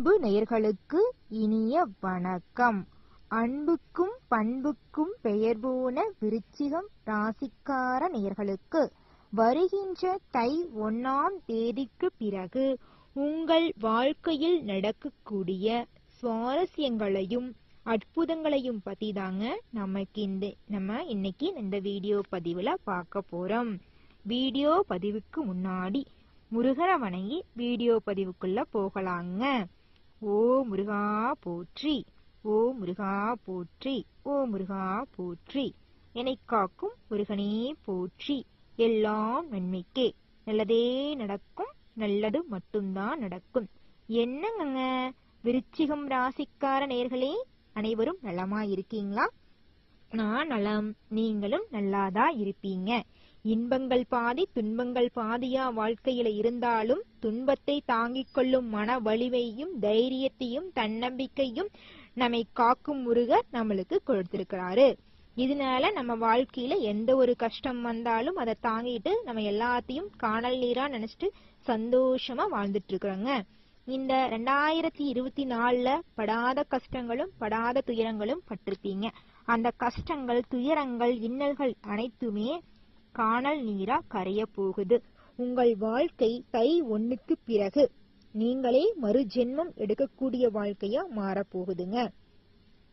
அன்பு நேயர்களுக்கு இனிய வணக்கம். அன்புக்கும் பண்புக்கும் பெயர் போன விருச்சிகம் ராசிக்கார நேயர்களுக்கு வருகின்ற தை 1ஆம் தேதிக்கு பிறகு உங்கள் வாழ்க்கையில் நடக்கக்கூடிய சுவாரஸ்யங்களையும் அற்புதங்களையும் பத்தி தாங்க நம்ம இன்னைக்கு இந்த வீடியோ பதிவுல பார்க்க போறோம். வீடியோ பதிவுக்கு முன்னாடி முருகரை வணங்கி வீடியோ பதிவுக்குள்ள போகலாங்க. ஓ முருகா போற்றி, ஓ முருகா போற்றி, ஓ முருகா போற்றி. என்னை காக்கும் முருகனே போற்றி. எல்லாம் நன்மைக்கே, நல்லதே நடக்கும், நல்லது மட்டும்தான் நடக்கும். என்னங்க விருச்சிகம் ராசிக்கார நேயர்களே, அனைவரும் நலமா இருக்கீங்களா? நான் நலம், நீங்களும் நல்லாதான் இருப்பீங்க. இன்பங்கள் பாதி துன்பங்கள் பாதியா வாழ்க்கையில இருந்தாலும் துன்பத்தை தாங்கிக் கொள்ளும் மன வலிமையும் தைரியத்தையும் தன்னம்பிக்கையும் நம்மை காக்கும் முருகர் நம்மளுக்கு கொடுத்திருக்கிறாரு. இதனால நம்ம வாழ்க்கையில எந்த ஒரு கஷ்டம் வந்தாலும் அதை தாங்கிட்டு நம்ம எல்லாத்தையும் காணல் நீரா நினைச்சிட்டு சந்தோஷமா வாழ்ந்துட்டு இருக்கிறோங்க. இந்த 2024 படாத கஷ்டங்களும் படாத துயரங்களும் பட்டிருப்பீங்க. அந்த கஷ்டங்கள் துயரங்கள் இன்னல்கள் அனைத்துமே காணல் நீரா கரைய போகுது. உங்கள் வாழ்க்கை தை 1க்கு பிறகு நீங்களே மறு ஜென்மம் எடுக்கக்கூடிய வாழ்க்கையா மாறப்போகுதுங்க.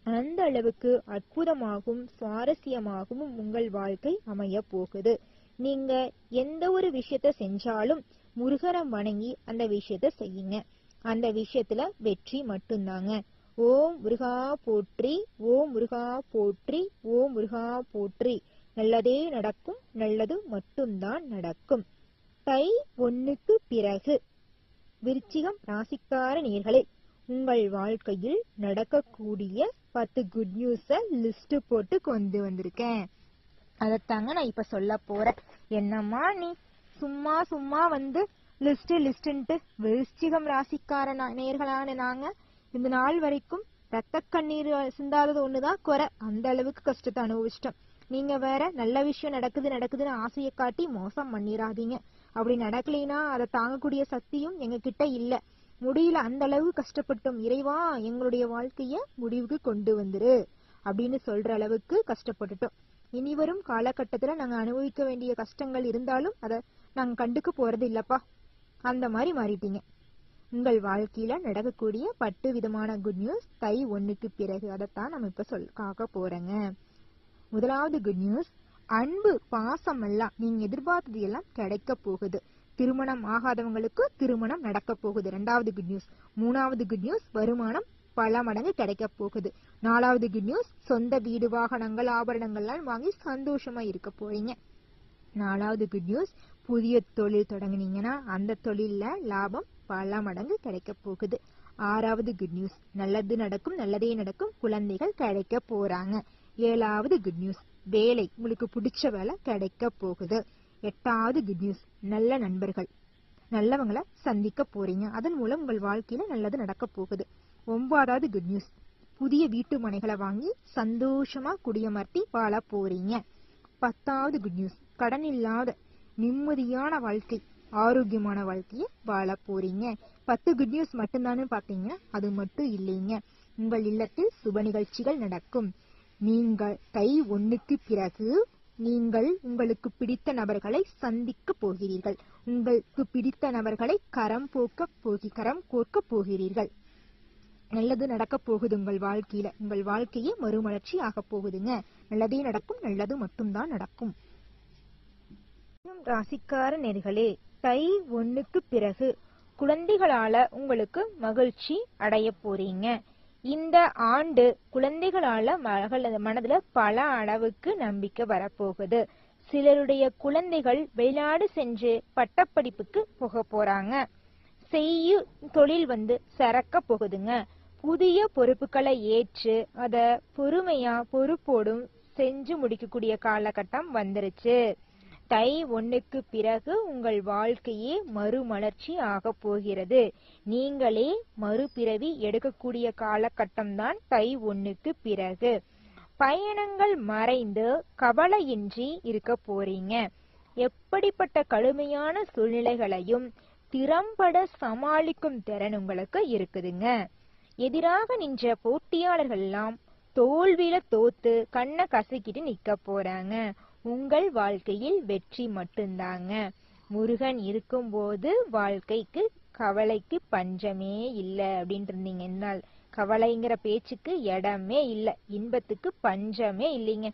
அந்த அளவுக்கு அற்புதமாகவும் சுவாரஸ்யமாகவும் உங்கள் வாழ்க்கை அமைய போகுது. நீங்க எந்த ஒரு விஷயத்த செஞ்சாலும் முருகரை வணங்கி அந்த விஷயத்த செய்யுங்க. அந்த விஷயத்துல வெற்றி மட்டும்தாங்க. ஓம் முருகா போற்றி, ஓம் முருகா போற்றி, ஓம் முருகா போற்றி. நல்லதே நடக்கும், நல்லது மட்டும்தான் நடக்கும். தை 1க்கு பிறகு விருச்சிகம் ராசிக்கார நேயர்களே, உங்கள் வாழ்க்கையில் நடக்கக்கூடிய 10 குட் நியூஸ லிஸ்ட் போட்டு கொண்டு வந்திருக்கேன். அதத்தாங்க நான் இப்ப சொல்ல போறேன். என்னம்மா நீ சும்மா சும்மா வந்து லிஸ்ட்ன்ட்டு விருச்சிகம் ராசிக்கார நேயர்களான நாங்க இந்த நாள் வரைக்கும் ரத்த கண்ணீர் சிந்தாதது ஒண்ணுதான் குறை. அந்த அளவுக்கு கஷ்டத்தை அனுபவிச்சிட்டோம். நீங்க வேற நல்ல விஷயம் நடக்குதுன்னு ஆசையை காட்டி மோசம் பண்ணிராதீங்க. அப்படி நடக்கலைன்னா அதை தாங்கக்கூடிய சக்தியும் எங்க கிட்ட இல்ல, முடியல, அந்த அளவு கஷ்டப்பட்டோம். இறைவா எங்களுடைய வாழ்க்கைய முடிவுக்கு கொண்டு வந்துரு அப்படின்னு சொல்ற அளவுக்கு கஷ்டப்பட்டுட்டோம். இனி வரும் காலகட்டத்துல நாங்க அனுபவிக்க வேண்டிய கஷ்டங்கள் இருந்தாலும் அதை நாங்க கண்டுக்க போறது இல்லப்பா. அந்த மாதிரி மாறிட்டீங்க. உங்கள் வாழ்க்கையில நடக்கக்கூடிய 10 விதமான குட் நியூஸ் தை 1க்கு பிறகு அதைத்தான் நம்ம இப்ப காக்க போறேங்க. முதலாவது குட் நியூஸ், அன்பு பாசம் எல்லாம் நீங்க எதிர்பார்த்தது எல்லாம் கிடைக்க போகுது. திருமணம் ஆகாதவங்களுக்கு திருமணம் நடக்க போகுது. 2வது குட் நியூஸ். 3வது குட் நியூஸ், வருமானம் பல மடங்கு கிடைக்க போகுது. 4வது குட் நியூஸ், சொந்த வீடு வாகனங்கள் ஆபரணங்கள்லாம் வாங்கி சந்தோஷமா இருக்க போறீங்க. 4வது குட் நியூஸ், புதிய தொழில் தொடங்குனீங்கன்னா அந்த தொழில்ல லாபம் பல மடங்கு கிடைக்க போகுது. 6வது குட் நியூஸ், நல்லது நடக்கும், நல்லதே நடக்கும், குழந்தைகள் கிடைக்க போறாங்க. 7வது குட் நியூஸ், வேலை உங்களுக்கு பிடிச்ச வேலை கிடைக்க போகுது. 8வது குட் நியூஸ், நல்ல நண்பர்கள் நல்லவங்களை சந்திக்க போறீங்க. அதன் மூலம் உங்கள் வாழ்க்கையில நல்லது நடக்க போகுது. 9வது குட் நியூஸ், புதிய வீட்டு மனைகளை வாங்கி சந்தோஷமா குடியமர்த்தி வாழ போறீங்க. 10வது குட் நியூஸ், கடன் இல்லாத நிம்மதியான வாழ்க்கை ஆரோக்கியமான வாழ்க்கைய வாழ போறீங்க. 10 குட் நியூஸ் மட்டும்தானு பாத்தீங்கன்னா அது மட்டும் இல்லைங்க. உங்கள் இல்லத்தில் சுப நிகழ்ச்சிகள் நடக்கும். நீங்கள் தை 1க்கு பிறகு நீங்கள் உங்களுக்கு பிடித்த நபர்களை சந்திக்க போகிறீர்கள். உங்களுக்கு பிடித்த நபர்களை கரம் கோர்க்க போகிறீர்கள். நல்லது நடக்க போகுது உங்கள் வாழ்க்கையில. உங்கள் வாழ்க்கையே மறுமலர்ச்சி ஆக போகுதுங்க. நல்லதே நடக்கும், நல்லது மட்டும்தான் நடக்கும். ராசிக்கார நேயர்களே, தை 1க்கு பிறகு குழந்தைகளால உங்களுக்கு மகிழ்ச்சி அடைய போறீங்க. இந்த ஆண்டு குழந்தைகளால மனதுல பல அளவுக்கு நம்பிக்கை வரப்போகுது. சிலருடைய குழந்தைகள் வெளிநாடு சென்று பட்டப்படிப்புக்கு போக போறாங்க. செய்யும் தொழில் சிறக்க போகுதுங்க. புதிய பொறுப்புகளை ஏற்று அத பொறுமையா பொறுப்போடும் செஞ்சு முடிக்கக்கூடிய காலகட்டம் வந்துருச்சு. தை 1க்கு பிறகு உங்கள் வாழ்க்கையே மறுமலர்ச்சி ஆக போகிறது. நீங்களே மறுபிறவி எடுக்கக்கூடிய காலகட்டம் தான் தை 1க்கு பிறகு. பயணங்கள் மறைந்து கவலையின்றி இருக்க போறீங்க. எப்படிப்பட்ட கடுமையான சூழ்நிலைகளையும் திறம்பட சமாளிக்கும் திறன் உங்களுக்கு இருக்குதுங்க. எதிராக நின்ற போட்டியாளர்கள் எல்லாம் தோல்வியில தோத்து கண்ணை கசக்கிட்டு நிக்க போறாங்க. உங்கள் வாழ்க்கையில் வெற்றி மட்டும்தாங்க. முருகன் இருக்கும்போது வாழ்க்கைக்கு கவலைக்கு பஞ்சமே இல்லை அப்படின்னு இருந்தீங்க. என்னால் கவலைங்கிற பேச்சுக்கு இடமே இல்லை, இன்பத்துக்கு பஞ்சமே இல்லைங்க.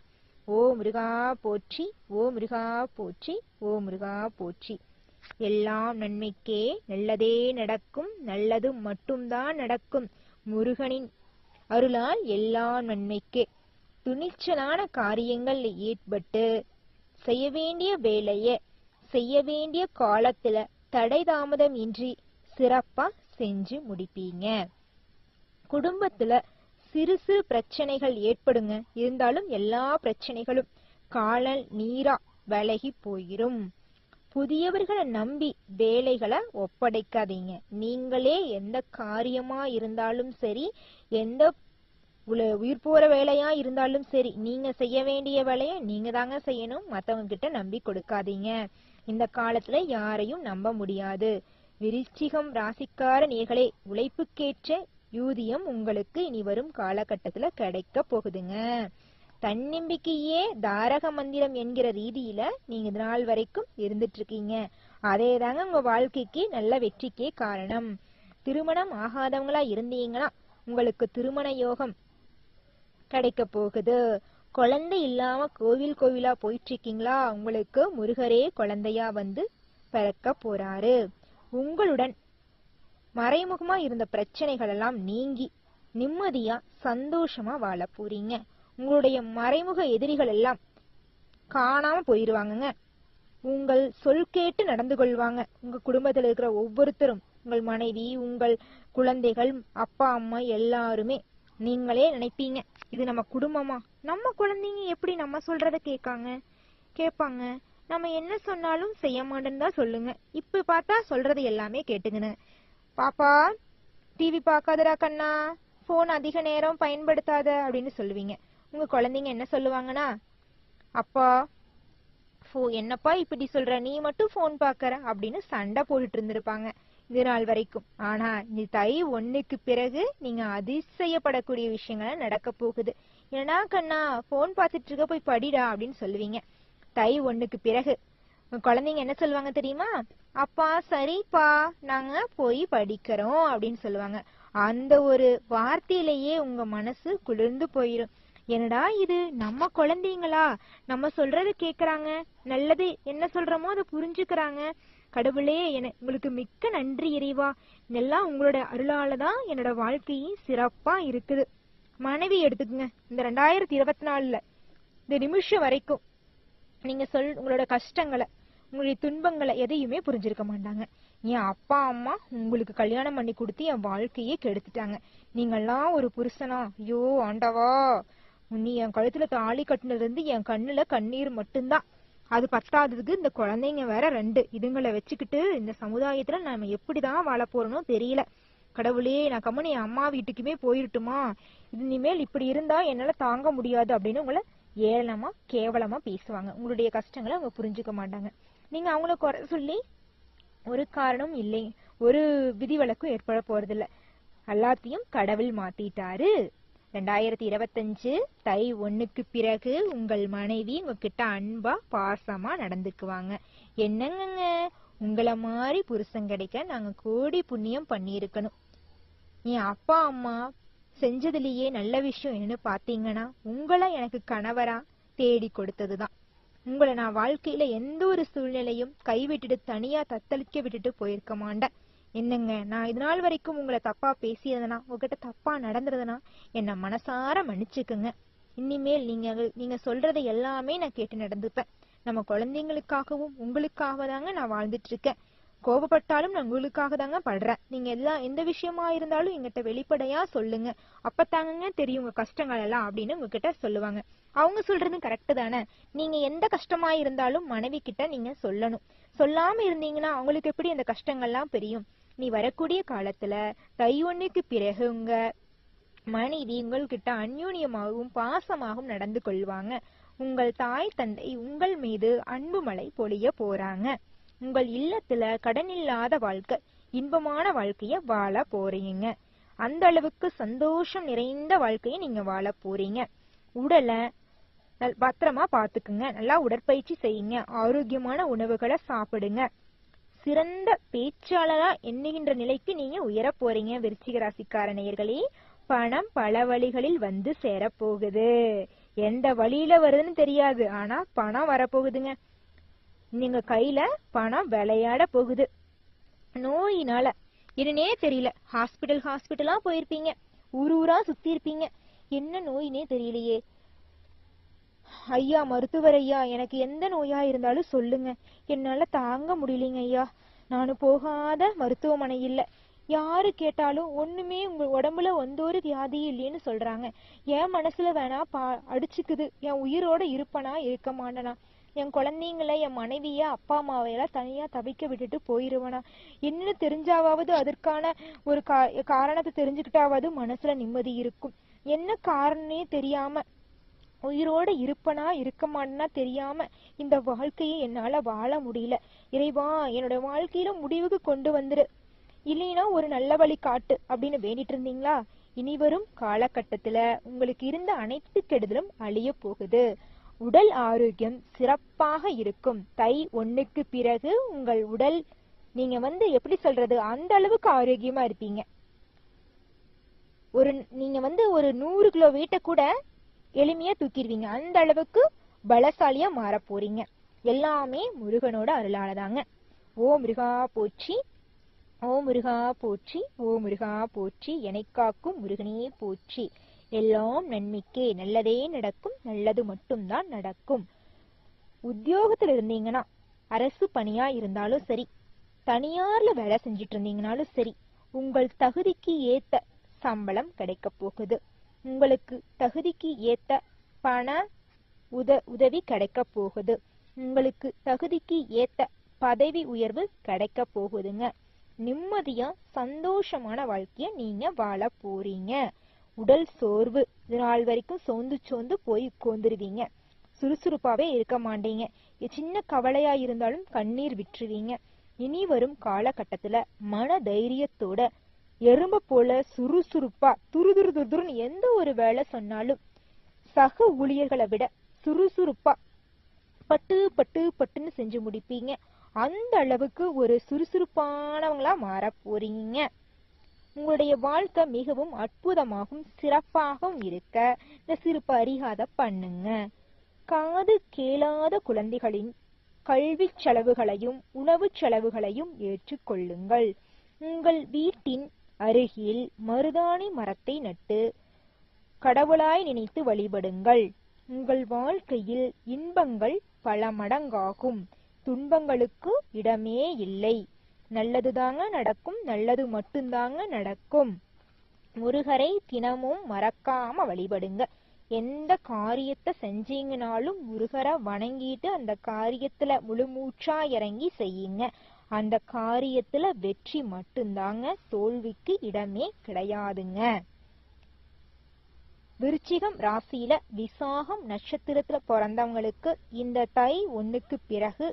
ஓ முருகா போற்றி, ஓ முருகா போற்றி, ஓ முருகா போற்றி. எல்லாம் நன்மைக்கே, நல்லதே நடக்கும், நல்லது மட்டும்தான் நடக்கும். முருகனின் அருளால் எல்லாம் நன்மைக்கே. துணிச்சலான காரியங்கள் ஈடுபட்டு செய்ய வேண்டிய வேலைய செய்ய வேண்டிய காலத்துல தடை தாமதம் இன்றி சிறப்பா செஞ்சு முடிப்பீங்க. குடும்பத்துல சிறு சிறு பிரச்சனைகள் ஏற்படுங்க. இருந்தாலும் எல்லா பிரச்சனைகளும் காலல் நீரா விலகி போயிரும். புதியவர்களை நம்பி வேலைகளை ஒப்படைக்காதீங்க. நீங்களே எந்த காரியமா இருந்தாலும் சரி, எந்த உயிர் போற வேலையா இருந்தாலும் சரி, நீங்க செய்ய வேண்டிய வேலைய நீங்க தாங்க செய்யணும். மத்தவங்க கிட்ட நம்பி கொடுக்காதீங்க. இந்த காலத்துல யாரையும் நம்ப முடியாது. விருச்சிகம் ராசிக்கார நேர்களே, உழைப்புக்கேற்ற ஊதியம் உங்களுக்கு இனி வரும் காலகட்டத்துல கிடைக்க போகுதுங்க. தன்னம்பிக்கையே தாரக மந்திரம் என்கிற ரீதியில நீங்க இது நாள் வரைக்கும் இருந்துட்டு இருக்கீங்க. அதே தாங்க உங்க வாழ்க்கைக்கு நல்ல வெற்றிக்கே காரணம். திருமணம் ஆகாதவங்களா இருந்தீங்கன்னா உங்களுக்கு திருமண யோகம் கிடைக்க போகுது. குழந்தை இல்லாம கோவில் கோவிலா போயிட்டு இருக்கீங்களா, உங்களுக்கு முருகரே குழந்தையா வந்து பிறக்க போறாரு. உங்களுடன் மறைமுகமா இருந்த பிரச்சனைகள் எல்லாம் நீங்கி நிம்மதியா சந்தோஷமா வாழ போறீங்க. உங்களுடைய மறைமுக எதிரிகள் எல்லாம் காணாம போயிருவாங்கங்க. உங்கள் சொல் கேட்டு நடந்து கொள்வாங்க. உங்க குடும்பத்தில் இருக்கிற ஒவ்வொருத்தரும், உங்கள் மனைவி, உங்கள் குழந்தைகள், அப்பா அம்மா எல்லாருமே நீங்களே நினைப்பீங்க, இது நம்ம குடும்பமா, நம்ம குழந்தைங்க எப்படி நம்ம சொல்றத கேட்பாங்க, நம்ம என்ன சொன்னாலும் செய்ய மாட்டேன்னு தான் சொல்லுங்க. இப்ப பார்த்தா சொல்றது எல்லாமே கேட்டுங்கன்னு. பாப்பா டிவி பார்க்காதடா கண்ணா, போன் அதிக நேரம் பயன்படுத்தாத அப்படின்னு சொல்லுவீங்க. உங்க குழந்தைங்க என்ன சொல்லுவாங்கன்னா, அப்பா என்னப்பா இப்படி சொல்ற, நீ மட்டும் போன் பாக்கற அப்படின்னு சண்டை போட்டுட்டு இருந்திருப்பாங்க இது நாள் வரைக்கும். ஆனா இந்த தை 1க்கு பிறகு நீங்க அதிசயப்படக்கூடிய விஷயங்கள் நடக்க போகுது. ஏன்னா கண்ணா போன் பார்த்துட்டு இருக்க, போய் படிடா அப்படின்னு சொல்லுவீங்க. தை 1க்கு பிறகு குழந்தைங்க என்ன சொல்லுவாங்க தெரியுமா? அப்பா சரிப்பா நாங்க போய் படிக்கிறோம் அப்படின்னு சொல்லுவாங்க. அந்த ஒரு வார்த்தையிலேயே உங்க மனசு குளிர்ந்து போயிரும். என்னடா இது, நம்ம குழந்தைங்களா, நம்ம சொல்றத கேக்குறாங்க, நல்லது என்ன சொல்றோமோ அதை புரிஞ்சுக்கிறாங்க. கடவுளே, உங்களுக்கு மிக்க நன்றி இறைவா, எல்லாம் உங்களோட அருளாலதான் என்னோட வாழ்க்கையும் சிறப்பா இருக்குது. மனைவி எடுத்துக்குங்க. இந்த 2024 இந்த நிமிஷம் வரைக்கும் நீங்க உங்களோட கஷ்டங்களை, உங்களுடைய துன்பங்களை எதையுமே புரிஞ்சிருக்க மாட்டாங்க. என் அப்பா அம்மா உங்களுக்கு கல்யாணம் பண்ணி கொடுத்து என் வாழ்க்கையே கெடுத்துட்டாங்க. நீங்கெல்லாம் ஒரு புருஷனா? ஐயோ ஆண்டவா, நீ என் கழுத்துல தாலி கட்டினதுல இருந்து என் கண்ணுல கண்ணீர் மட்டும்தான். அது பத்தாததுக்கு இந்த குழந்தைங்க வேற 2, இதுங்களை வச்சுக்கிட்டு இந்த சமுதாயத்துல நாம எப்படிதான் வாழ போறோம்னோ தெரியல. கடவுளே, நான் கம்மனு என் அம்மா வீட்டுக்குமே போயிருட்டுமா, இனிமேல் இப்படி இருந்தா என்னால தாங்க முடியாது அப்படின்னு உங்களை ஏளனமா கேவலமா பேசுவாங்க. உங்களுடைய கஷ்டங்களை அவங்க புரிஞ்சுக்க மாட்டாங்க. நீங்க அவங்கள குறை சொல்லி ஒரு காரணம் இல்லை, ஒரு விதிவிலக்கும் ஏற்பட போறதில்ல. எல்லாத்தையும் கடவுள் மாத்திட்டாரு. 2025 தை 1க்கு பிறகு உங்கள் மனைவி உங்ககிட்ட அன்பா பாசமா நடந்துக்குவாங்க. என்னங்க, உங்களை மாதிரி புருஷன் கிடைக்க நாங்க கோடி புண்ணியம் பண்ணியிருக்கணும். என் அப்பா அம்மா செஞ்சதுலயே நல்ல விஷயம் என்னன்னு பாத்தீங்கன்னா, உங்களை எனக்கு கணவரா தேடி கொடுத்ததுதான். உங்களை நான் வாழ்க்கையில எந்த ஒரு சூழ்நிலையும் கைவிட்டுட்டு தனியா தத்தளிக்க விட்டுட்டு போயிருக்க மாட்டேன். என்னங்க, நான் இது நாள் வரைக்கும் உங்களை தப்பா பேசியதுனா, உங்ககிட்ட தப்பா நடந்துறதுனா என்ன மனசார மன்னிச்சுக்குங்க. இனிமேல் நீங்க சொல்றதை எல்லாமே நான் கேட்டு நடந்துப்பேன். நம்ம குழந்தைங்களுக்காகவும் உங்களுக்காக தாங்க நான் வாழ்ந்துட்டு இருக்கேன். கோபப்பட்டாலும் நான் உங்களுக்காக தாங்க படுறேன். நீங்க எந்த விஷயமா இருந்தாலும் எங்கிட்ட வெளிப்படையா சொல்லுங்க, அப்பத்தாங்க தெரியும் உங்க கஷ்டங்கள் எல்லாம் அப்படின்னு உங்ககிட்ட சொல்லுவாங்க. அவங்க சொல்றது கரெக்ட் தானே. நீங்க எந்த கஷ்டமா இருந்தாலும் மனைவி கிட்ட நீங்க சொல்லணும். சொல்லாம இருந்தீங்கன்னா அவங்களுக்கு எப்படி அந்த கஷ்டங்கள்லாம் தெரியும்? நீ வரக்கூடிய காலத்துல தை 1க்கு பிறகு உங்க மனைவி உங்கள்கிட்ட அந்யோன்யமாகவும் பாசமாகவும் நடந்து கொள்வாங்க. உங்கள் தாய் தந்தை உங்கள் மீது அன்பு மழை பொழிய போறாங்க. உங்கள் இல்லத்துல கடன் இல்லாத வாழ்க்கை, இன்பமான வாழ்க்கைய வாழ போறீங்க. அந்த அளவுக்கு சந்தோஷம் நிறைந்த வாழ்க்கைய நீங்க வாழ போறீங்க. உடலை பத்திரமா பாத்துக்குங்க. நல்லா உடற்பயிற்சி செய்யுங்க. ஆரோக்கியமான உணவுகளை சாப்பிடுங்க. சிறந்த பேச்சாளரா எண்ணுகின்ற நிலைக்கு நீங்க உயர போறீங்க. விருச்சிக ராசிக்கார நேயர்களே, பணம் பல வழிகளில் வந்து சேரப்போகுது. எந்த வழியில வருதுன்னு தெரியாது, ஆனா பணம் வரப்போகுதுங்க. நீங்க கையில பணம் விளையாட போகுது. நோயினால என்னன்னே தெரியல, ஹாஸ்பிட்டலா போயிருப்பீங்க, ஊரா சுத்தி இருப்பீங்க. என்ன நோயினே தெரியலையே, ஐயா மருத்துவர் ஐயா, எனக்கு எந்த நோயா இருந்தாலும் சொல்லுங்க, என்னால தாங்க முடியலைங்க ஐயா. நானும் போகாத மருத்துவமனை இல்ல. யாரு கேட்டாலும் ஒண்ணுமே உங்க உடம்புல எந்த ஒரு வியாதியும் இல்லைன்னு சொல்றாங்க. என் மனசுல வேணா அடிச்சுக்குது, என் உயிரோட இருப்பனா இருக்க மாட்டேனா, என் குழந்தைங்களை என் மனைவிய அப்பா அம்மாவையெல்லாம் தனியா தவிக்க விட்டுட்டு போயிருவனா, என்னன்னு தெரிஞ்சாவது அதற்கான ஒரு காரணத்தை தெரிஞ்சுக்கிட்டாவது மனசுல நிம்மதி இருக்கும். என்ன காரணமே தெரியாம உயிரோட இருப்பனா இருக்க மாட்டேன்னா தெரியாம இந்த வாழ்க்கையை என்னால வாழ முடியல. இறைவா, என்னோட வாழ்க்கையில முடிவுக்கு கொண்டு வந்துரு, இல்லைன்னா ஒரு நல்ல வழி காட்டு அப்படின்னு வேண்டிட்டு இருந்தீங்களா? இனி வரும் காலகட்டத்துல உங்களுக்கு இருந்த அனைத்து கெடுதலும் அழிய போகுது. உடல் ஆரோக்கியம் சிறப்பாக இருக்கும். தை 1க்கு பிறகு உங்கள் உடல் நீங்க எப்படி சொல்றது, அந்த அளவுக்கு ஆரோக்கியமா இருப்பீங்க. நீங்க ஒரு 100 கிலோ வெயிட்ட கூட எளிமையா தூக்கிடுவீங்க. அந்த அளவுக்கு பலசாலியா மாற போறீங்க. எல்லாமே முருகனோட அருளாலதாங்க. ஓ முருகா போற்றி, ஓ முருகா போற்றி, ஓ முருகா போற்றி, என்னை காக்கும் முருகனே போற்றி. எல்லாம் நன்மைக்கே, நல்லதே நடக்கும், நல்லது மட்டும்தான் நடக்கும். உத்தியோகத்துல இருந்தீங்கன்னா, அரசு பணியா இருந்தாலும் சரி, தனியார்ல வேலை செஞ்சிட்டு இருந்தீங்கனாலும் சரி, உங்கள் தகுதிக்கு ஏத்த சம்பளம் கிடைக்க போகுது. உங்களுக்கு தகுதிக்கு ஏத்த பண உதவி கிடைக்க போகுது. உங்களுக்கு தகுதிக்கு ஏத்த பதவி உயர்வு கிடைக்க போகுதுங்க. நிம்மதியா சந்தோஷமான வாழ்க்கைய நீங்க வாழ போறீங்க. உடல் சோர்வு, இது நாள் வரைக்கும் சோர்ந்து போய் உட்கார்ந்துருவீங்க. சுறுசுறுப்பாவே இருக்க மாட்டீங்க. சின்ன கவலையா இருந்தாலும் கண்ணீர் விட்டுருவீங்க. இனி வரும் காலகட்டத்துல மன தைரியத்தோட எறும்ப போல சுறுசுறுப்பா துருதுருன்னு எந்த ஒரு வேலை சொன்னாலும் சக ஊழியர்களை விட சுறுசுறுப்பா பட்டுன்னு செஞ்சு முடிப்பீங்க. அந்த அளவுக்கு ஒரு சுறுசுறுப்பானவங்களா மாற போறீங்க. உங்களுடைய வாழ்க்கை மிகவும் அற்புதமாகவும் சிறப்பாகவும் இருக்க இந்த சிறு பரிகாரம் பண்ணுங்க. காது கேளாத குழந்தைகளின் கல்வி செலவுகளையும் உணவு செலவுகளையும் ஏற்றுக்கொள்ளுங்கள். உங்கள் வீட்டின் அருகில் மருதாணி மரத்தை நட்டு கடவுளாய் நினைத்து வழிபடுங்கள். உங்கள் வாழ்க்கையில் இன்பங்கள் பல மடங்காகும். துன்பங்களுக்கு இடமே இல்லை. நல்லதுதாங்க நடக்கும், நல்லது மட்டும்தாங்க நடக்கும். முருகரை தினமும் மறக்காம வழிபடுங்க. எந்த காரியத்தை செஞ்சீங்கனாலும் முருகரை வணங்கிட்டு அந்த காரியத்துல முழுமூச்சா இறங்கி செய்யுங்க. அந்த காரியத்துல வெற்றி மட்டும்தாங்க, தோல்விக்கு இடமே கிடையாதுங்க. விருச்சிகம் ராசியில விசாகம் நட்சத்திரத்துல பிறந்தவங்களுக்கு இந்த தை 1க்கு பிறகு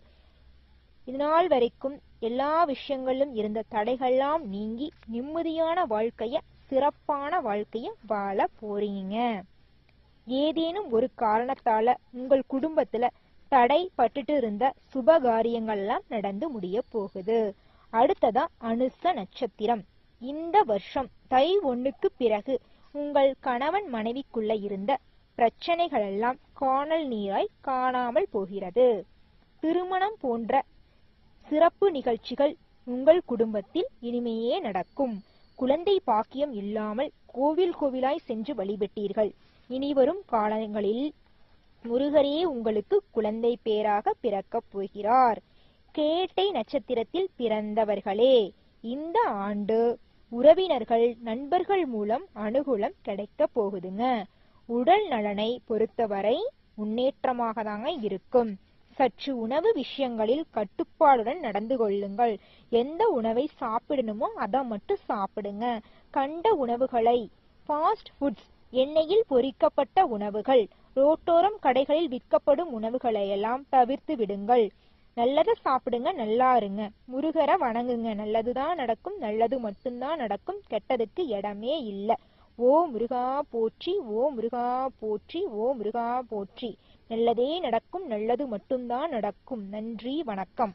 இதனால் வரைக்கும் எல்லா விஷயங்களும் இருந்த தடைகள்லாம் நீங்கி நிம்மதியான வாழ்க்கைய, சிறப்பான வாழ்க்கைய வாழ போறீங்க. ஏதேனும் ஒரு காரணத்தால உங்கள் குடும்பத்துல தடை பட்டுட்டு இருந்த சுபகாரியங்கள் எல்லாம் நடந்து முடிய போகுது. அடுத்ததா அனுச நட்சத்திரம். இந்த வருஷம் தை 1க்கு பிறகு உங்கள் கணவன் மனைவிக்குள்ள இருந்த பிரச்சனைகள் எல்லாம் காணல் நீராய் காணாமல் போகிறது. திருமணம் போன்ற சிறப்பு நிகழ்ச்சிகள் உங்கள் குடும்பத்தில் இனிமையே நடக்கும். குழந்தை பாக்கியம் இல்லாமல் கோவிலாய் சென்று வழிபட்டீர்கள். இனிவரும் காலங்களில் முருகரே உங்களுக்கு குழந்தை பேராக பிறக்கப் போகிறார். கேட்டை நட்சத்திரத்தில் பிறந்தவர்களே, இந்த ஆண்டு உறவினர்கள் நண்பர்கள் மூலம் அனுகூலம் கிடைக்க போகுதுங்க. உடல் நலனை பொறுத்தவரை முன்னேற்றமாக தாங்க இருக்கும். சற்று உணவு விஷயங்களில் கட்டுப்பாடுடன் நடந்து கொள்ளுங்கள். எந்த உணவை சாப்பிடணுமோ அதை மட்டும் சாப்பிடுங்க. கண்ட உணவுகளை, ஃபாஸ்ட் ஃபுட்ஸ், எண்ணெயில் பொரிக்கப்பட்ட உணவுகள், ரோட்டோரம் கடைகளில் விற்கப்படும் உணவுகளை எல்லாம் தவிர்த்து விடுங்கள். நல்லதை சாப்பிடுங்க, நல்லா இருங்க. முருகரை வணங்குங்க, நல்லதுதான் நடக்கும், நல்லது மட்டும்தான் நடக்கும், கெட்டதுக்கு இடமே இல்லை. ஓ முருகா போற்றி, ஓ முருகா போற்றி, ஓ முருகா போற்றி. நல்லதே நடக்கும், நல்லது மட்டும்தான் நடக்கும். நன்றி, வணக்கம்.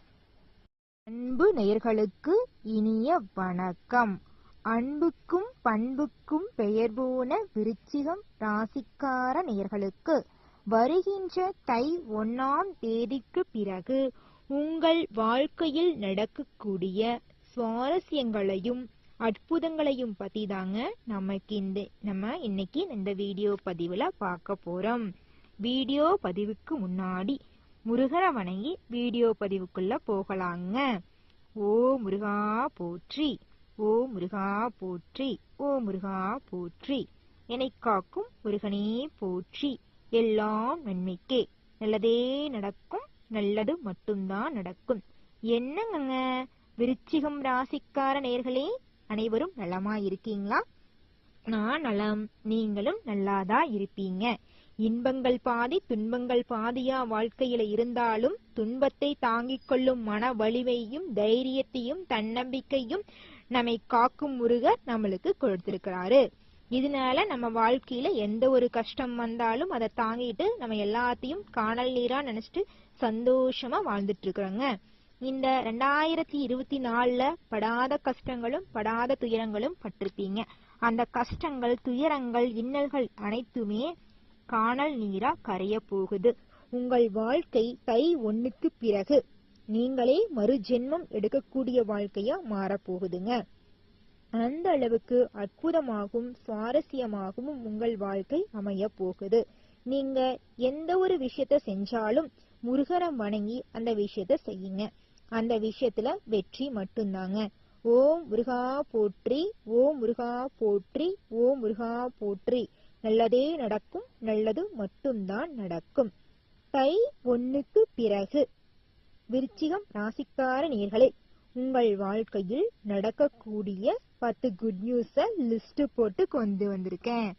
அன்பு நேயர்களுக்கு இனிய வணக்கம். அன்புக்கும் பண்புக்கும் பெயர் போன விருச்சிகம் ராசிக்கார நேயர்களுக்கு வருகின்ற தை 1ஆம் தேதிக்கு பிறகு உங்கள் வாழ்க்கையில் நடக்கக்கூடிய சுவாரஸ்யங்களையும் அற்புதங்களையும் பத்தி தாங்க நம்ம இன்னைக்கு இந்த வீடியோ பதிவுல பார்க்க போறோம். வீடியோ பதிவுக்கு முன்னாடி முருகரை வணங்கி வீடியோ பதிவுக்குள்ள போகலாங்க. ஓ முருகா போற்றி, ஓ முருகா போற்றி, ஓ முருகா போற்றி. என்னை காக்கும் முருகனே போற்றி. எல்லாம் நன்மைக்கே, நல்லதே நடக்கும், நல்லது மட்டும்தான் நடக்கும். என்னங்க விருச்சிகம் ராசிக்கார நேயர்களே, அனைவரும் நலமா இருக்கீங்களா? நான் நலம், நீங்களும் நல்லாதான் இருப்பீங்க. இன்பங்கள் பாதி துன்பங்கள் பாதியா வாழ்க்கையில இருந்தாலும் துன்பத்தை தாங்கிக் கொள்ளும் மன வலிமையும் தைரியத்தையும் தன்னம்பிக்கையும் நம்மை காக்கும் முருகர் நம்மளுக்கு கொடுத்திருக்கிறாரு. இதனால நம்ம வாழ்க்கையில எந்த ஒரு கஷ்டம் வந்தாலும் அதை தாங்கிட்டு நம்ம எல்லாத்தையும் காணல் நீரா நினைச்சிட்டு சந்தோஷமா வாழ்ந்துட்டு இருக்கிறோங்க. இந்த 2024ல படாத கஷ்டங்களும் படாத துயரங்களும் பட்டிருப்பீங்க. அந்த கஷ்டங்கள் துயரங்கள் இன்னல்கள் அனைத்துமே காணல் நீரா கரைய போகுது. உங்கள் வாழ்க்கை தை 1க்கு பிறகு நீங்களே மறு ஜென்மம் எடுக்கக்கூடிய வாழ்க்கையா மாறப்போகுதுங்க. அந்த அளவுக்கு அற்புதமாகவும் சுவாரஸ்யமாகவும் உங்கள் வாழ்க்கை அமைய போகுது. நீங்க எந்த ஒரு விஷயத்த செஞ்சாலும் முருகரை வணங்கி அந்த விஷயத்த செய்யுங்க. அந்த விஷயத்துல வெற்றி மட்டும்தாங்க. ஓம் முருகா போற்றி, ஓம் முருகா போற்றி, ஓம் முருகா போற்றி. நல்லதே நடக்கும், நல்லது மட்டும்தான் நடக்கும். தை 1க்கு பிறகு விருச்சிகம் ராசிக்கார நேயர்களே, உங்கள் வாழ்க்கையில் நடக்கக்கூடிய 10 குட் நியூஸ லிஸ்ட் போட்டு கொண்டு வந்திருக்கேன்.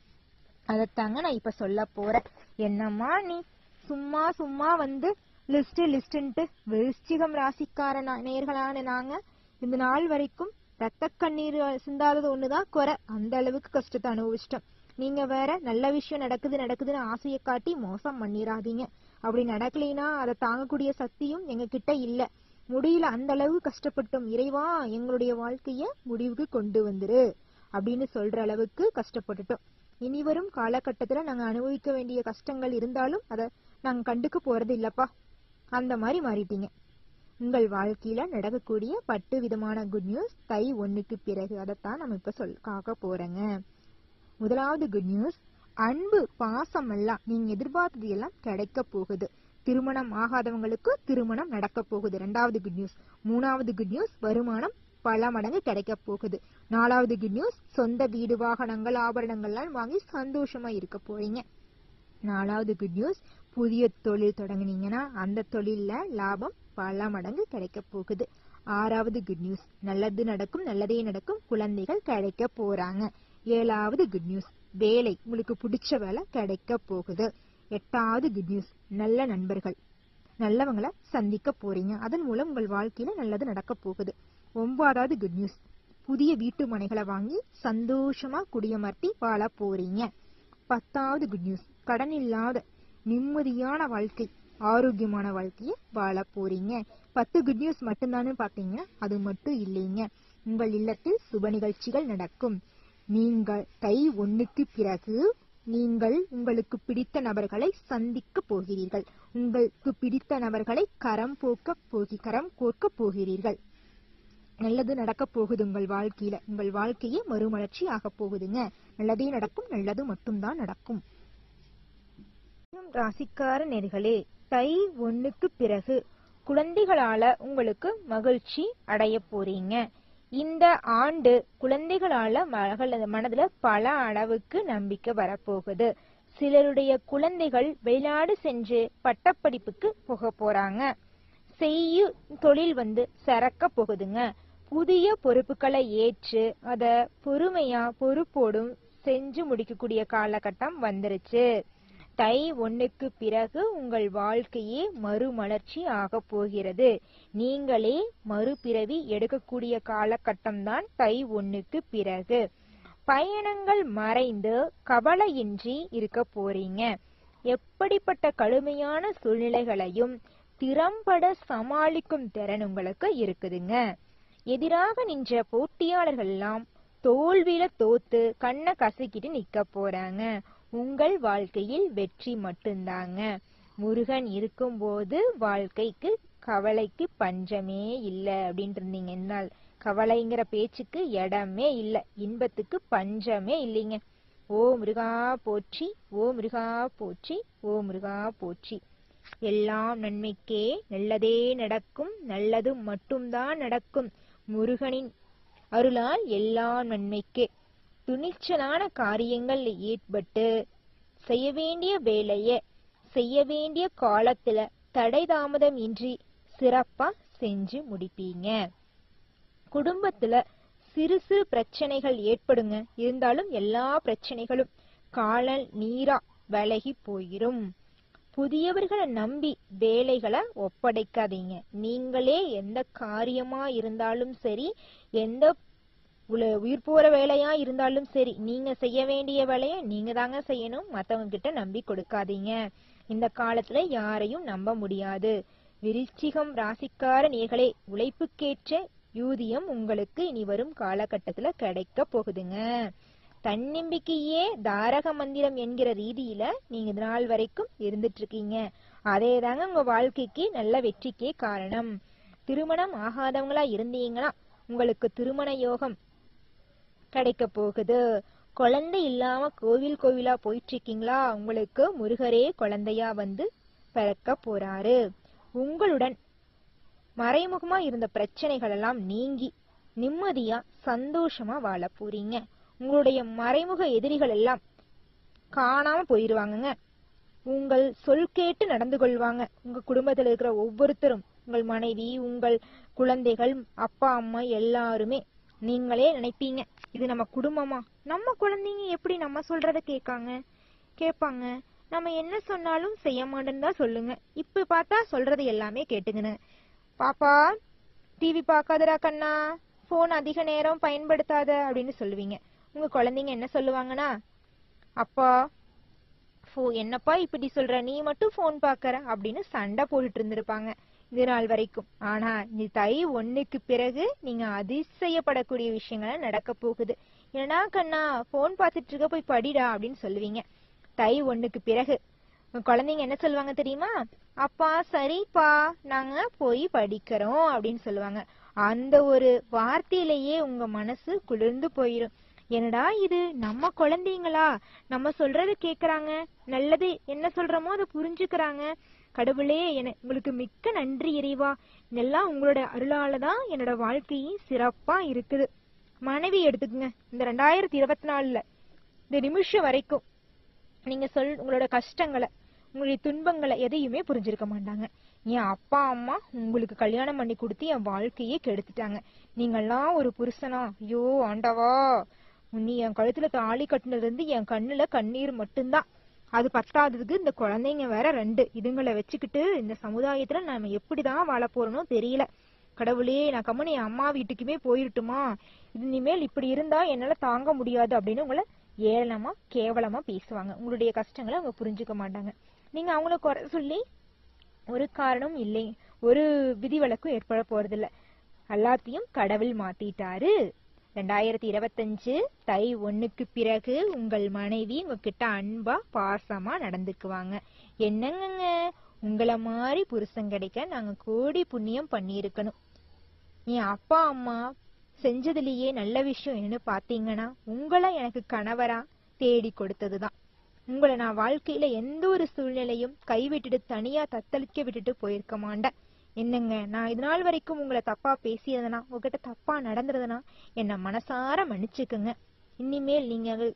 அதத்தாங்க நான் இப்ப சொல்ல போறேன். என்னம்மா நீ சும்மா சும்மா வந்து லிஸ்ட்ன்ட்டு விருச்சிகம் ராசிக்கார நேயர்களான நாங்க இந்த நாள் வரைக்கும் ரத்த கண்ணீர் சிந்தாதது ஒண்ணுதான் குறை. அந்த அளவுக்கு கஷ்டத்தை அனுபவிச்சிட்டோம். நீங்க வேற நல்ல விஷயம் நடக்குதுன்னு ஆசையை காட்டி மோசம் பண்ணிடாதீங்க. அப்படி நடக்கலைன்னா அதை தாங்கக்கூடிய சக்தியும் எங்க கிட்ட இல்ல, முடியல, அந்த அளவு கஷ்டப்பட்டோம். இறைவா எங்களுடைய வாழ்க்கைய முடிவுக்கு கொண்டு வந்துரு அப்படின்னு சொல்ற அளவுக்கு கஷ்டப்பட்டுட்டோம். இனி வரும் காலகட்டத்துல நாங்க அனுபவிக்க வேண்டிய கஷ்டங்கள் இருந்தாலும் அதை நாங்க கண்டுக்க போறது இல்லப்பா. அந்த மாதிரி மாறிட்டீங்க. உங்கள் வாழ்க்கையில நடக்கக்கூடிய 10 விதமான குட் நியூஸ் தை 1க்கு பிறகு அதைத்தான் நம்ம இப்ப காக்க போறேங்க. முதலாவது குட் நியூஸ், அன்பு பாசம் எல்லாம் நீங்க எதிர்பார்த்தது எல்லாம் கிடைக்க போகுது. திருமணம் ஆகாதவங்களுக்கு திருமணம் நடக்க போகுது. 2வது குட் நியூஸ். 3வது குட் நியூஸ், வருமானம் பல மடங்கு கிடைக்க போகுது. 4வது குட் நியூஸ், சொந்த வீடு வாகனங்கள் ஆபரணங்கள்லாம் வாங்கி சந்தோஷமா இருக்க போறீங்க. 4வது குட் நியூஸ், புதிய தொழில் தொடங்குனீங்கன்னா அந்த தொழில்ல லாபம் பல மடங்கு கிடைக்க போகுது. 6வது குட் நியூஸ், நல்லது நடக்கும், நல்லதே நடக்கும், குழந்தைகள் கிடைக்க போறாங்க. 7வது குட் நியூஸ், வேலை உங்களுக்கு பிடிச்ச வேலை கிடைக்க போகுது. 8வது குட் நியூஸ், நல்ல நண்பர்கள் நல்லவங்களை சந்திக்க போறீங்க. அதன் மூலம் உங்கள் வாழ்க்கையில நல்லது நடக்க போகுது. 9வது குட் நியூஸ், புதிய வீட்டு மனைகளை வாங்கி சந்தோஷமா குடியமர்த்தி வாழ போறீங்க. 10வது குட் நியூஸ், கடன் இல்லாத நிம்மதியான வாழ்க்கை ஆரோக்கியமான வாழ்க்கைய வாழ போறீங்க. 10 குட் நியூஸ் மட்டும்தானு பாத்தீங்கன்னா அது மட்டும் இல்லைங்க. உங்கள் இல்லத்தில் சுப நிகழ்ச்சிகள் நடக்கும். நீங்கள் தை 1க்கு பிறகு நீங்கள் உங்களுக்கு பிடித்த நபர்களை சந்திக்க போகிறீர்கள். உங்களுக்கு பிடித்த நபர்களை கரம் கோர்க்க போகிறீர்கள். நல்லது நடக்க போகுது உங்கள் வாழ்க்கையில. உங்கள் வாழ்க்கையே மறுமலர்ச்சி ஆக போகுதுங்க. நல்லதே நடக்கும், நல்லது மட்டும்தான் நடக்கும். ராசிக்கார நேர்களே, தை 1க்கு பிறகு குழந்தைகளால உங்களுக்கு மகிழ்ச்சி அடைய போறீங்க. இந்த ஆண்டு குழந்தைகளால மனதுல பல அளவுக்கு நம்பிக்கை வரப்போகுது. சிலருடைய குழந்தைகள் வெளிநாடு சென்று பட்டப்படிப்புக்கு போக போறாங்க. செய்யும் தொழில் சிறக்க போகுதுங்க. புதிய பொறுப்புகளை ஏற்று அத பொறுமையா பொறுப்போடும் செஞ்சு முடிக்கக்கூடிய காலகட்டம் வந்துருச்சு. தை 1க்கு பிறகு உங்கள் வாழ்க்கையே மறுமலர்ச்சி ஆக போகிறது. நீங்களே மறுபிறவி எடுக்கக்கூடிய காலகட்டம்தான் தை 1க்கு பிறகு. பயணங்கள் மறைந்து கவலையின்றி இருக்க போறீங்க. எப்படிப்பட்ட கடுமையான சூழ்நிலைகளையும் திறம்பட சமாளிக்கும் திறன் உங்களுக்கு இருக்குதுங்க. எதிராக நின்ற போட்டியாளர்கள் எல்லாம் தோல்வியில தோத்து கண்ணை கசக்கிட்டு நிக்க போறாங்க. உங்கள் வாழ்க்கையில் வெற்றி மட்டும்தாங்க. முருகன் இருக்கும்போது வாழ்க்கைக்கு கவலைக்கு பஞ்சமே இல்லை அப்படின்ட்டு இருந்தீங்க. என்னால் கவலைங்கிற பேச்சுக்கு இடமே இல்லை, இன்பத்துக்கு பஞ்சமே இல்லைங்க. ஓ முருகா போற்றி, ஓ முருகா போற்றி, ஓ முருகா போற்றி. எல்லாம் நன்மைக்கே, நல்லதே நடக்கும், நல்லது மட்டும்தான் நடக்கும். முருகனின் அருளால் எல்லாம் நன்மைக்கே. துணிச்சலான காரியங்கள் ஈடுபட்டு செய்ய வேண்டிய வேலைய செய்ய வேண்டிய காலத்துல தடை தாமதம் இன்றி சிறப்பா செஞ்சு முடிப்பீங்க. குடும்பத்துல சிறு சிறு பிரச்சனைகள் ஏற்படுங்க. இருந்தாலும் எல்லா பிரச்சனைகளும் காலல் நீரா விலகி போயிரும். புதியவர்களை நம்பி வேலைகளை ஒப்படைக்காதீங்க. நீங்களே எந்த காரியமா இருந்தாலும் சரி, எந்த உயிர் போற வேலையா இருந்தாலும் சரி, நீங்க செய்ய வேண்டிய வேலைய நீங்க தாங்க செய்யணும். மத்தவங்க கிட்ட நம்பி கொடுக்காதீங்க. இந்த காலத்துல யாரையும் நம்ப முடியாது. விருச்சிகம் ராசிக்கார நேர்களே, உழைப்புக்கேற்ற யூதியம் உங்களுக்கு இனி வரும் காலகட்டத்துல கிடைக்க போகுதுங்க. தன்னம்பிக்கையே தாரக மந்திரம் என்கிற ரீதியில நீங்க இது நாள் வரைக்கும் இருந்துட்டு இருக்கீங்க. அதே தாங்க உங்க வாழ்க்கைக்கு நல்ல வெற்றிக்கே காரணம். திருமணம் ஆகாதவங்களா இருந்தீங்கன்னா உங்களுக்கு திருமண யோகம் கிடைக்க போகுது. குழந்தை இல்லாம கோவில் கோவிலா போயிட்டு இருக்கீங்களா, உங்களுக்கு முருகரே குழந்தையா வந்து பிறக்க போறாரு. உங்களுடன் மறைமுகமா இருந்த பிரச்சனைகள் எல்லாம் நீங்கி நிம்மதியா சந்தோஷமா வாழ போறீங்க. உங்களுடைய மறைமுக எதிரிகள் எல்லாம் காணாம போயிருவாங்கங்க. உங்கள் சொல் கேட்டு நடந்து கொள்வாங்க. உங்க குடும்பத்துல இருக்கிற ஒவ்வொருத்தரும், உங்கள் மனைவி, உங்கள் குழந்தைகள், அப்பா அம்மா எல்லாருமே நீங்களே நினைப்பீங்க, இது நம்ம குடும்பமா, நம்ம குழந்தைங்க எப்படி நம்ம சொல்றத கேட்பாங்க, நம்ம என்ன சொன்னாலும் செய்ய மாட்டேன்னு தான் சொல்லுங்க. இப்ப பார்த்தா சொல்றது எல்லாமே கேட்டுங்கன்னு. பாப்பா டிவி பார்க்காதடா கண்ணா, போன் அதிக நேரம் பயன்படுத்தாத அப்படின்னு சொல்லுவீங்க. உங்க குழந்தைங்க என்ன சொல்லுவாங்கன்னா, அப்பா என்னப்பா இப்படி சொல்ற, நீ மட்டும் போன் பாக்கற அப்படின்னு சண்டை போட்டுட்டு இருந்திருப்பாங்க இது நாள் வரைக்கும். ஆனா இந்த தை 1க்கு பிறகு நீங்க அதிசயப்படக்கூடிய விஷயங்கள் நடக்க போகுது. ஏன்னா கண்ணா போன் பார்த்துட்டு இருக்க, போய் படிடா அப்படின்னு சொல்லுவீங்க. தை 1க்கு பிறகு குழந்தைங்க என்ன சொல்லுவாங்க தெரியுமா? அப்பா சரிப்பா நாங்க போய் படிக்கிறோம் அப்படின்னு சொல்லுவாங்க. அந்த ஒரு வார்த்தையிலேயே உங்க மனசு குளிர்ந்து போயிரும். என்னடா இது, நம்ம குழந்தைங்களா, நம்ம சொல்றத கேக்குறாங்க, நல்லது என்ன சொல்றோமோ அதை புரிஞ்சுக்கிறாங்க. கடவுளே, உங்களுக்கு மிக்க நன்றி இறைவா, இதெல்லாம் உங்களோட அருளாலதான் என்னோட வாழ்க்கையும் சிறப்பா இருக்குது. மனைவி எடுத்துக்குங்க, இந்த 2024 இந்த நிமிஷம் வரைக்கும் நீங்க உங்களோட கஷ்டங்களை, உங்களுடைய துன்பங்களை எதையுமே புரிஞ்சிருக்க மாட்டாங்க. என் அப்பா அம்மா உங்களுக்கு கல்யாணம் பண்ணி கொடுத்து என் வாழ்க்கையே கெடுத்துட்டாங்க. நீங்கெல்லாம் ஒரு புருஷனா? ஐயோ ஆண்டவா, நீ என் கழுத்துல தாலி கட்டினது இருந்து என் கண்ணுல கண்ணீர் மட்டும்தான். அது பத்தாததுக்கு இந்த குழந்தைங்க வேற 2, இதுங்களை வச்சுக்கிட்டு இந்த சமுதாயத்துல நாம எப்படிதான் வாழ போறோம்னோ தெரியல. கடவுளே, நான் கம்மனு என் அம்மா வீட்டுக்குமே போயிருட்டுமா, இனிமேல் இப்படி இருந்தா என்னால தாங்க முடியாது அப்படின்னு உங்களை ஏளனமா கேவலமா பேசுவாங்க. உங்களுடைய கஷ்டங்களை அவங்க புரிஞ்சுக்க மாட்டாங்க. நீங்க அவங்கள குறை சொல்லி ஒரு காரணம் இல்லை, ஒரு விதிவிலக்கும் ஏற்பட போறதில்ல. எல்லாத்தையும் கடவுள் மாத்திட்டாரு. 2025 தை 1க்கு பிறகு உங்கள் மனைவி உங்ககிட்ட அன்பா பாசமா நடந்துக்குவாங்க. என்னங்க, உங்களை மாதிரி புருஷன் கிடைக்க நாங்க கோடி புண்ணியம் பண்ணியிருக்கணும். என் அப்பா அம்மா செஞ்சதுலயே நல்ல விஷயம் என்னன்னு பாத்தீங்கன்னா, உங்களை எனக்கு கணவரா தேடி கொடுத்ததுதான். உங்களை நான் வாழ்க்கையில எந்த ஒரு சூழ்நிலையும் கைவிட்டுட்டு தனியா தத்தளிக்க விட்டுட்டு போயிருக்க மாட்டேன். என்னங்க, நான் இது நாள் வரைக்கும் உங்களை தப்பா பேசியதுனா, உங்ககிட்ட தப்பா நடந்துறதுனா என்ன மனசார மன்னிச்சுக்குங்க. இனிமேல்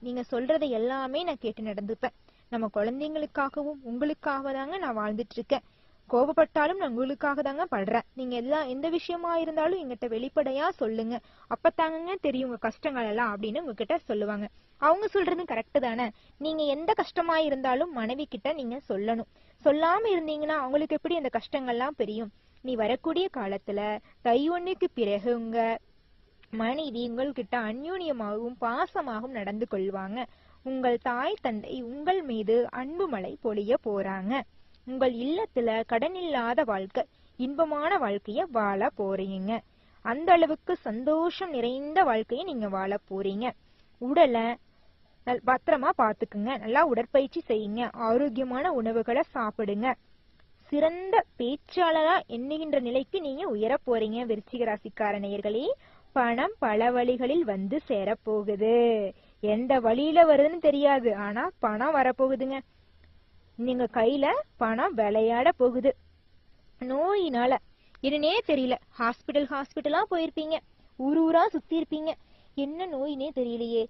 நீங்க சொல்றதை எல்லாமே நான் கேட்டு நடந்துப்பேன். நம்ம குழந்தைங்களுக்காகவும் உங்களுக்காக தாங்க நான் வாழ்ந்துட்டு இருக்கேன். கோபப்பட்டாலும் நான் உங்களுக்காக தாங்க படுறேன். நீங்க எந்த விஷயமா இருந்தாலும் எங்கிட்ட வெளிப்படையா சொல்லுங்க, அப்பத்தாங்க தெரியும் உங்க கஷ்டங்கள் எல்லாம் அப்படின்னு உங்ககிட்ட சொல்லுவாங்க. அவங்க சொல்றது கரெக்ட் தானே. நீங்க எந்த கஷ்டமா இருந்தாலும் மனைவி கிட்ட நீங்க சொல்லணும். சொல்லாம இருந்தீங்கன்னா அவங்களுக்கு எப்படி அந்த கஷ்டங்கள்லாம் தெரியும்? நீ வரக்கூடிய காலத்துல தை ஒண்ணுக்கு பிறகு உங்க மனைவி உங்கள்கிட்ட அந்யோன்யமாகவும் பாசமாகவும் நடந்து கொள்வாங்க. உங்கள் தாய் தந்தை உங்கள் மீது அன்பு மழை பொழிய போறாங்க. உங்கள் இல்லத்துல கடன் இல்லாத வாழ்க்கை, இன்பமான வாழ்க்கைய வாழ போறீங்க. அந்த அளவுக்கு சந்தோஷம் நிறைந்த வாழ்க்கைய நீங்க வாழ போறீங்க. உடலை பத்திரமா பாத்துக்குங்க. நல்லா உடற்பயிற்சி செய்யுங்க. ஆரோக்கியமான உணவுகளை சாப்பிடுங்க. சிறந்த பேச்சாளரா எண்ணுகின்ற நிலைக்கு நீங்க உயர போறீங்க. விருச்சிக ராசிக்கார நேயர்களே, பணம் பல வழிகளில் வந்து சேர போகுது. எந்த வழியில வருதுன்னு தெரியாது, ஆனா பணம் வரப்போகுதுங்க. நீங்க கையில பணம் விளையாட போகுது. நோயினால என்னன்னே தெரியல, ஹாஸ்பிட்டலா போயிருப்பீங்க, ஊரா சுத்தி இருப்பீங்க. என்ன நோயினே தெரியலையே,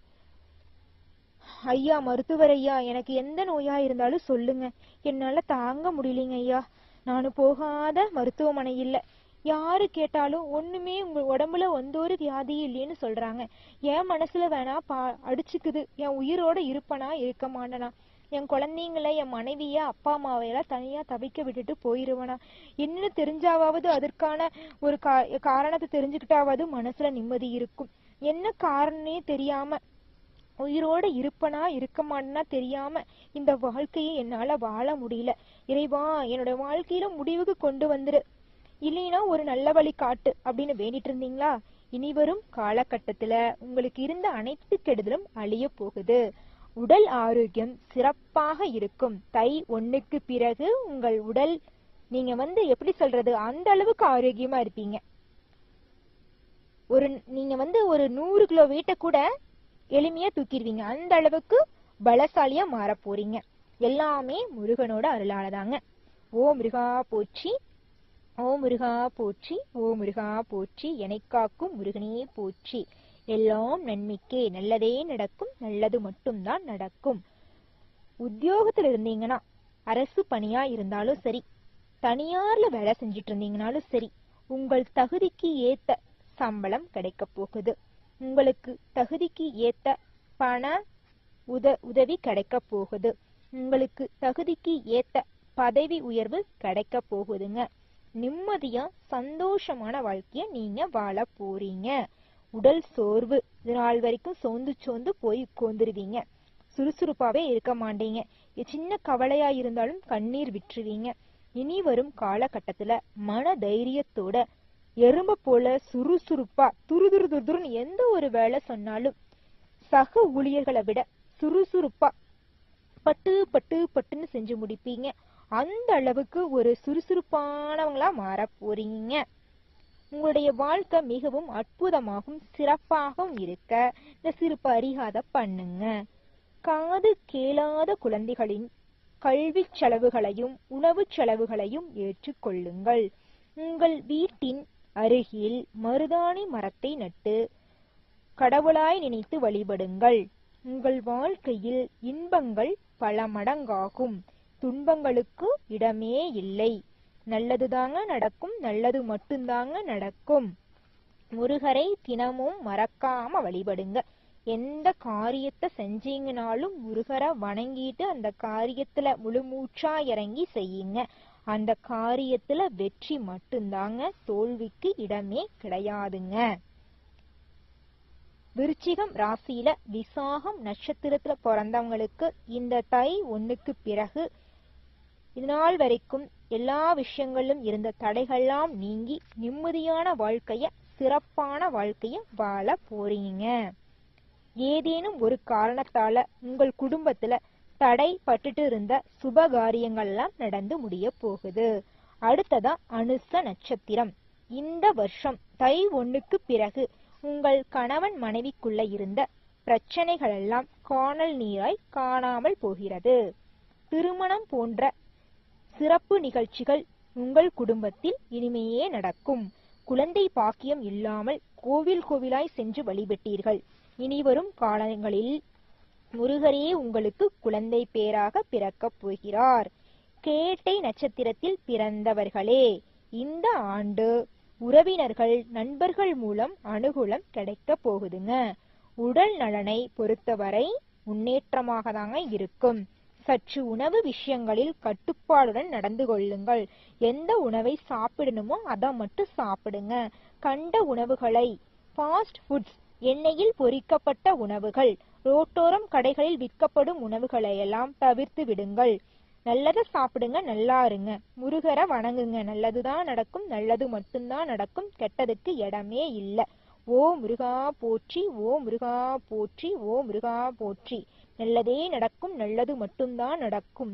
ஐயா மருத்துவர் ஐயா, எனக்கு எந்த நோயா இருந்தாலும் சொல்லுங்க, என்னால தாங்க முடியலைங்க ஐயா. நானும் போகாத மருத்துவமனை இல்ல. யாரு கேட்டாலும் ஒண்ணுமே உங்க உடம்புல ஒரு வியாதி இல்லைன்னு சொல்றாங்க. என் மனசுல வேணா அடிச்சுக்குது, என் உயிரோட இருப்பனா இருக்க மாட்டேனா, என் குழந்தைங்கள என் மனைவிய அப்பா அம்மாவையெல்லாம் தனியா தவிக்க விட்டுட்டு போயிருவனா, என்னன்னு தெரிஞ்சாவது அதற்கான ஒரு காரணத்தை தெரிஞ்சுக்கிட்டாவது மனசுல நிம்மதி இருக்கும். என்ன காரணமே தெரியாம உயிரோட இருப்பனா இருக்க மாட்டேன்னா தெரியாம இந்த வாழ்க்கையை என்னால வாழ முடியல. இறைவா, என்னோட வாழ்க்கையில முடிவுக்கு கொண்டு வந்துரு, இல்லைன்னா ஒரு நல்ல வழி காட்டு அப்படின்னு வேண்டிட்டு இருந்தீங்களா? இனி வரும் காலகட்டத்துல உங்களுக்கு இருந்த அனைத்து கெடுதலும் அழிய போகுது. உடல் ஆரோக்கியம் சிறப்பாக இருக்கும். தை 1க்கு பிறகு உங்கள் உடல் நீங்க எப்படி சொல்றது, அந்த அளவுக்கு ஆரோக்கியமா இருப்பீங்க. நீங்க ஒரு 100 கிலோ வெயிட்ட கூட எளிமையா தூக்கிடுவீங்க. அந்த அளவுக்கு பலசாலியா மாற போறீங்க. எல்லாமே முருகனோட அருளாலதாங்க. ஓ முருகா போற்றி, ஓ முருகா போற்றி, ஓ முருகா போற்றி, என்னை காக்கும் முருகனே போற்றி. எல்லாம் நன்மைக்கே, நல்லதே நடக்கும், நல்லது மட்டும்தான் நடக்கும். உத்தியோகத்துல இருந்தீங்கன்னா, அரசு பணியா இருந்தாலும் சரி, தனியார்ல வேலை செஞ்சிட்டு இருந்தீங்கன்னாலும் சரி, உங்கள் தகுதிக்கு ஏத்த சம்பளம் கிடைக்க போகுது. உங்களுக்கு தகுதிக்கு ஏத்த பண உதவி கிடைக்க போகுது. உங்களுக்கு தகுதிக்கு ஏத்த பதவி உயர்வு கிடைக்க போகுதுங்க. நிம்மதியா சந்தோஷமான வாழ்க்கைய நீங்க வாழ போறீங்க. உடல் சோர்வு, இது நாள் வரைக்கும் சோர்ந்து போய் உட்கார்ந்துருவீங்க. சுறுசுறுப்பாவே இருக்க மாட்டீங்க. சின்ன கவலையா இருந்தாலும் கண்ணீர் விட்டுருவீங்க. இனி வரும் காலகட்டத்துல மன தைரியத்தோட எறும்ப போல சுறுசுறுப்பா துருதுருன்னு எந்த ஒரு வேலை சொன்னாலும் சக ஊழியர்களை விட சுறுசுறுப்பா பட்டுன்னு செஞ்சு முடிப்பீங்க. அந்த அளவுக்கு ஒரு சுறுசுறுப்பானவங்களா மாற போறீங்க. உங்களுடைய வாழ்க்கை மிகவும் அற்புதமாகவும் சிறப்பாகவும் இருக்க இந்த சிறு பரிகாரம் பண்ணுங்க. காது கேளாத குழந்தைகளின் கல்வி செலவுகளையும் உணவு செலவுகளையும் ஏற்றுக்கொள்ளுங்கள். உங்கள் வீட்டின் அருகில் மருதாணி மரத்தை நட்டு கடவுளாய் நினைத்து வழிபடுங்கள். உங்கள் வாழ்க்கையில் இன்பங்கள் பல மடங்காகும். துன்பங்களுக்கு இடமே இல்லை. நல்லதுதாங்க நடக்கும், நல்லது மட்டும்தாங்க நடக்கும். முருகரை தினமும் மறக்காம வழிபடுங்க. எந்த காரியத்தை செஞ்சீங்கனாலும் முருகரை வணங்கிட்டு அந்த காரியத்துல முழுமூச்சா இறங்கி செய்யுங்க. அந்த காரியத்துல வெற்றி மட்டும்தாங்க, தோல்விக்கு இடமே கிடையாதுங்க. விருச்சிகம் ராசியில விசாகம் நட்சத்திரத்துல பிறந்தவங்களுக்கு இந்த தை 1க்கு பிறகு இதனால் வரைக்கும் எல்லா விஷயங்களும் இருந்த தடைகள்லாம் நீங்கி நிம்மதியான வாழ்க்கைய, சிறப்பான வாழ்க்கைய வாழ போறீங்க. ஏதேனும் ஒரு காரணத்தால உங்கள் குடும்பத்துல தடை பட்டுட்டு இருந்த சுபகாரியங்கள் எல்லாம் நடந்து முடிய போகுது. அடுத்ததா அனுச நட்சத்திரம். இந்த வருஷம் தை 1க்கு பிறகு உங்கள் கணவன் மனைவிக்குள்ள இருந்த பிரச்சனைகள் எல்லாம் காணல் நீராய் காணாமல் போகிறது. திருமணம் போன்ற சிறப்பு நிகழ்ச்சிகள் உங்கள் குடும்பத்தில் இனிமையே நடக்கும். குழந்தை பாக்கியம் இல்லாமல் கோவிலாய் சென்று வழிபட்டீர்கள். இனிவரும் காலங்களில் முருகரே உங்களுக்கு குழந்தை பேராக பிறக்கப் போகிறார். கேட்டை நட்சத்திரத்தில் பிறந்தவர்களே, இந்த ஆண்டு உறவினர்கள் நண்பர்கள் மூலம் அனுகூலம் கிடைக்க போகுதுங்க. உடல் நலனை பொறுத்தவரை முன்னேற்றமாக தாங்க இருக்கும். சற்று உணவு விஷயங்களில் கட்டுப்பாடுடன் நடந்து கொள்ளுங்கள். எந்த உணவை சாப்பிடணுமோ அதை மட்டும் சாப்பிடுங்க. கண்ட உணவுகளை, ஃபாஸ்ட் ஃபுட்ஸ், எண்ணெயில் பொரிக்கப்பட்ட உணவுகள், ரோட்டோரம் கடைகளில் விற்கப்படும் உணவுகளையெல்லாம் தவிர்த்து விடுங்கள். நல்லதை சாப்பிடுங்க, நல்லா இருங்க. முருகரை வணங்குங்க. நல்லதுதான் நடக்கும், நல்லது மட்டும்தான் நடக்கும், கெட்டதுக்கு இடமே இல்லை. ஓ முருகா போற்றி, ஓ முருகா போற்றி, ஓ முருகா போற்றி. நல்லதே நடக்கும், நல்லது மட்டும்தான் நடக்கும்.